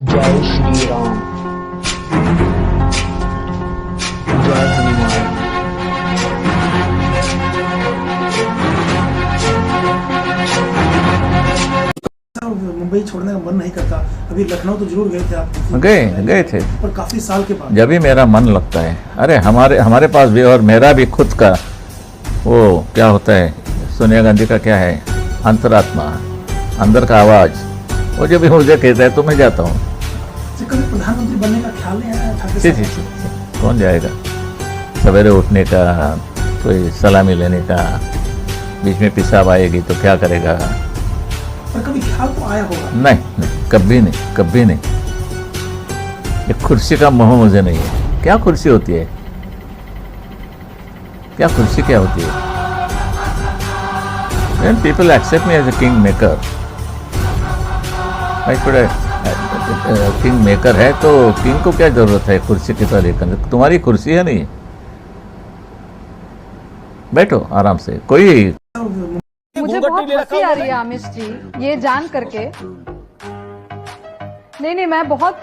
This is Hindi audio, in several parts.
जय श्री राम। जय हनुमान। मुंबई छोड़ने का मन नहीं करता। अभी लखनऊ तो जरूर गए थे आप? गए थे, पर काफी साल के बाद। जब भी मेरा मन लगता है। अरे हमारे पास भी, और मेरा भी खुद का वो क्या होता है, सोनिया गांधी का क्या है, अंतरात्मा, अंदर का आवाज, वो जब भी मुझे कहता है तो मैं जाता हूँ। कभी प्रधानमंत्री बनने का ख्याल नहीं आया था? जी, कौन जाएगा। सवेरे उठने का, कोई सलामी लेने का, बीच में पेशाब आएगी तो क्या करेगा। पर कभी ख्याल तो आया होगा? नहीं, कभी नहीं। ये कुर्सी का मोह मुझे नहीं है। क्या कुर्सी होती है, क्या कुर्सी क्या होती है। When people accept me as a king maker, king maker है तो किंग को क्या जरूरत है कुर्सी की तरह लेकर। तुम्हारी कुर्सी है नहीं, बैठो आराम से। कोई मुझे बहुत हंसी आ रही है आमिश जी ये जान करके। नहीं, मैं बहुत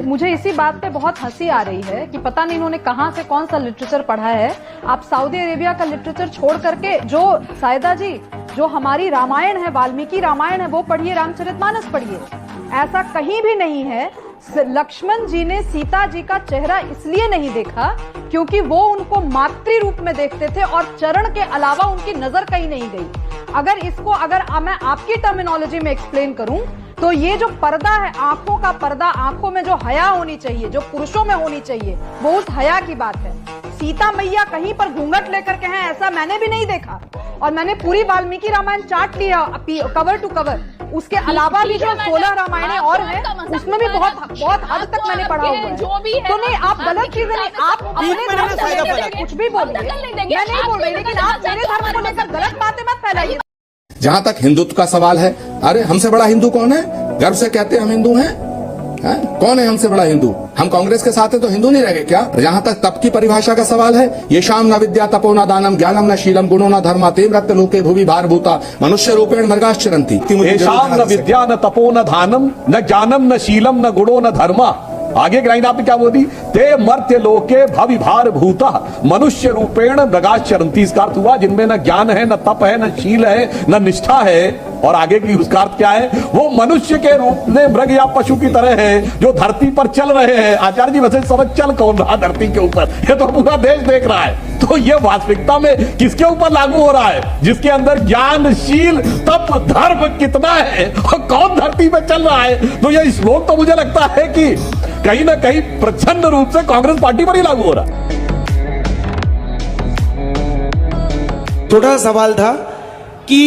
मुझे इसी बात पे बहुत हंसी आ रही है कि पता नहीं इन्होंने कहाँ से कौन सा लिटरेचर पढ़ा है। आप सऊदी अरेबिया का लिटरेचर छोड़ करके जो सायदा जी, जो हमारी रामायण है, वाल्मीकि रामायण है, वो पढ़िए, रामचरितमानस पढ़िए। ऐसा कहीं भी नहीं है। लक्ष्मण जी ने सीता जी का चेहरा इसलिए नहीं देखा क्योंकि वो उनको मातृ रूप में देखते थे और चरण के अलावा उनकी नजर कहीं नहीं गई। अगर मैं आपकी टर्मिनोलॉजी में एक्सप्लेन करूं तो ये जो पर्दा है, आंखों का पर्दा, आंखों में जो हया होनी चाहिए, जो पुरुषों में होनी चाहिए, वो उस हया की बात है। सीता मैया कहीं पर घूंघट लेकर के हैं ऐसा मैंने भी नहीं देखा। और मैंने पूरी वाल्मीकि रामायण चाट लिया कवर टू कवर। उसके अलावा भी जो 16 रामायणें और हैं उसमें भी बहुत हद तक मैंने पढ़ा हुआ है। तो नहीं, आप गलत चीजें नहीं, आप अपने धर्म को लेकर कुछ भी बोलिए, मैं नहीं बोल रही, लेकिन आप मेरे धर्म को लेकर गलत बातें मत फैलाइए। जहां तक हिंदुत्व का सवाल है, अरे हमसे बड़ा हिंदू कौन है? गर्व से कहते हैं हम हिंदू हैं। कौन है हमसे बड़ा हिंदू? हम कांग्रेस के साथ है तो हिंदू नहीं रह गए क्या? जहां तक तप की परिभाषा का सवाल है, ये शाम न विद्या तपो न दानम ज्ञानम न शीलम गुणो न धर्मा तेम रक्त लोके भुवि भारभूता मनुष्य रूपेण मृगाश्चरन्ति। ये शाम न विद्या न तपो न दानम न ज्ञानम न शीलम न गुणो न धर्मा। आगे लाइन आपने क्या बोली? ते मर्त्य लोके भवि भारभूता मनुष्य रूपेण मृगाश्चरन्ति। इसका अर्थ हुआ जिनमें न ज्ञान है, न तप है, न शील है, न निष्ठा है। और आगे की उसका अर्थ क्या है? वो मनुष्य के रूप में मृग या पशु की तरह है जो धरती पर चल रहे हैं। आचार्य जी वैसे समझ चल कौन रहा धरती के ऊपर? ये तो पूरा देश देख रहा है। तो ये वास्तविकता में किसके ऊपर लागू हो रहा है? जिसके अंदर ज्ञान, शील, तप, धर्म कितना है और कौन धरती पे चल रहा है। तो ये श्लोक तो मुझे लगता है कि कहीं ना कहीं प्रचंड रूप से कांग्रेस पार्टी पर ही लागू हो रहा है। थोड़ा सवाल था कि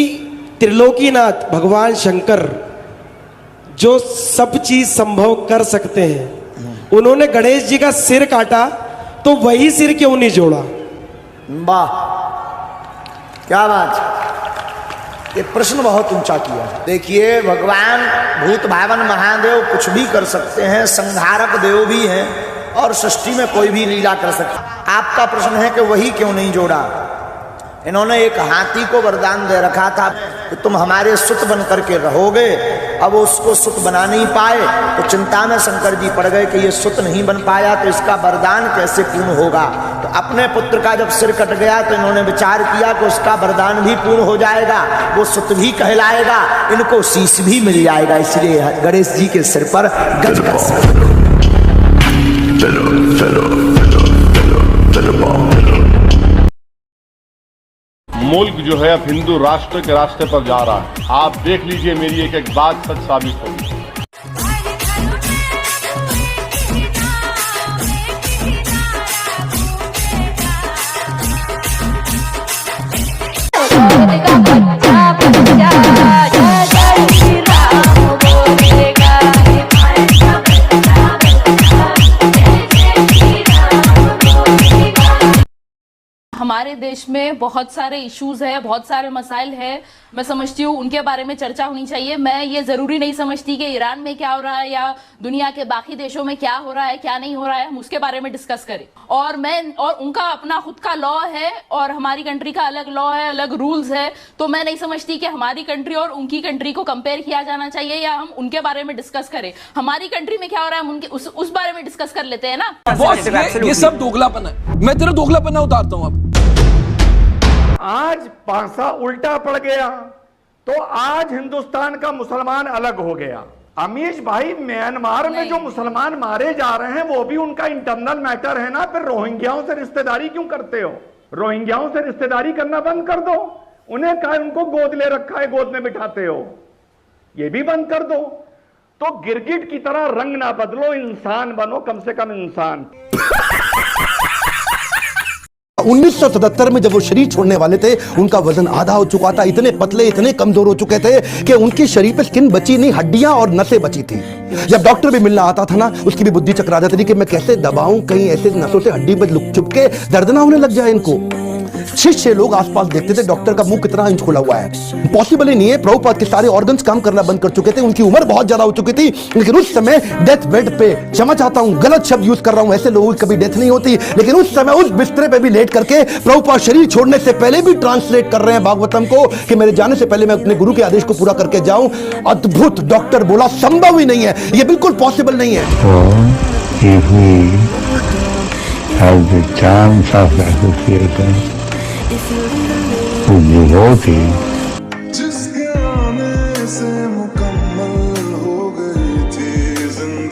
त्रिलोकीनाथ भगवान शंकर जो सब चीज संभव कर सकते हैं, उन्होंने गणेश जी का सिर काटा तो वही सिर क्यों नहीं जोड़ा? वाह, क्या बात। ये प्रश्न बहुत ऊंचा किया। देखिए, भगवान भूत भावन महादेव कुछ भी कर सकते हैं, संहारक देव भी हैं और सृष्टि में कोई भी लीला कर सकता। आपका प्रश्न है कि वही क्यों नहीं जोड़ा। इन्होंने एक हाथी को वरदान दे रखा था कि तुम हमारे सुत बन करके रहोगे। अब उसको सुत बना नहीं पाए तो चिंता में शंकर जी पड़ गए कि ये सुत नहीं बन पाया तो इसका वरदान कैसे पूर्ण होगा। तो अपने पुत्र का जब सिर कट गया तो इन्होंने विचार किया कि उसका वरदान भी पूर्ण हो जाएगा, वो सुत भी कहलाएगा, इनको शीश भी मिल जाएगा। इसलिए गणेश जी के सिर पर गज का मुल्क जो है अब हिंदू राष्ट्र के रास्ते पर जा रहा है। आप देख लीजिए, मेरी एक एक बात सच साबित होगी। हमारे हमारे देश में बहुत सारे इश्यूज है, बहुत सारे मसाइल है, मैं समझती हूँ उनके बारे में चर्चा होनी चाहिए। मैं ये जरूरी नहीं समझती कि ईरान में क्या हो रहा है या दुनिया के बाकी देशों में क्या हो रहा है क्या नहीं हो रहा है, हम उसके बारे में डिस्कस करें। और उनका अपना खुद का लॉ है और हमारी कंट्री का अलग लॉ है, अलग रूल्स है, तो मैं नहीं समझती कि हमारी कंट्री और उनकी कंट्री को कंपेयर किया जाना चाहिए या हम उनके बारे में डिस्कस करें। हमारी कंट्री में क्या हो रहा है हम उनके उस बारे में डिस्कस कर लेते हैं ना। ये सब दोगलापन है, मैं तेरा दोगलापन उतारता हूँ। अब आज पासा उल्टा पड़ गया तो आज हिंदुस्तान का मुसलमान अलग हो गया। अमीश भाई, म्यांमार में जो मुसलमान मारे जा रहे हैं वो भी उनका इंटरनल मैटर है ना, फिर रोहिंग्याओं से रिश्तेदारी क्यों करते हो? रोहिंग्याओं से रिश्तेदारी करना बंद कर दो। उन्हें कहा उनको गोद ले रखा है, गोद में बिठाते हो, ये भी बंद कर दो। तो गिरगिट की तरह रंग ना बदलो, इंसान बनो, कम से कम इंसान। 1977 में जब वो शरीर छोड़ने वाले थे उनका वजन आधा हो चुका था, इतने पतले इतने कमजोर हो चुके थे कि उनके शरीर पे स्किन बची नहीं, हड्डियां और नसें बची थी। जब डॉक्टर भी मिलना आता था ना, उसकी भी बुद्धि चकरा जाती थी कि मैं कैसे दबाऊं, कहीं ऐसे नसों से हड्डी पे लुक चुप के दर्द ना होने लग जाए इनको। 6 लोग आसपास देखते थे डॉक्टर का मुंह कितना इंच खुला हुआ है, पॉसिबल ही नहीं है। प्रभुपाद के सारे ऑर्गन्स काम करना बंद कर चुके थे, उनकी उम्र बहुत ज्यादा हो चुकी थी, लेकिन उस समय डेथ बेड पे, क्षमा चाहता हूं गलत शब्द यूज कर रहा हूं, ऐसे लोगों की कभी डेथ नहीं होती, लेकिन उस समय उस बिस्तरे पे भी लेट करके प्रभुपाद शरीर छोड़ने से पहले भी ट्रांसलेट कर रहे हैं भागवतम को कि मेरे जाने से पहले मैं अपने गुरु के आदेश को पूरा करके जाऊं। अद्भुत। डॉक्टर बोला संभव ही नहीं है, यह बिल्कुल पॉसिबल नहीं है। जिसके आने से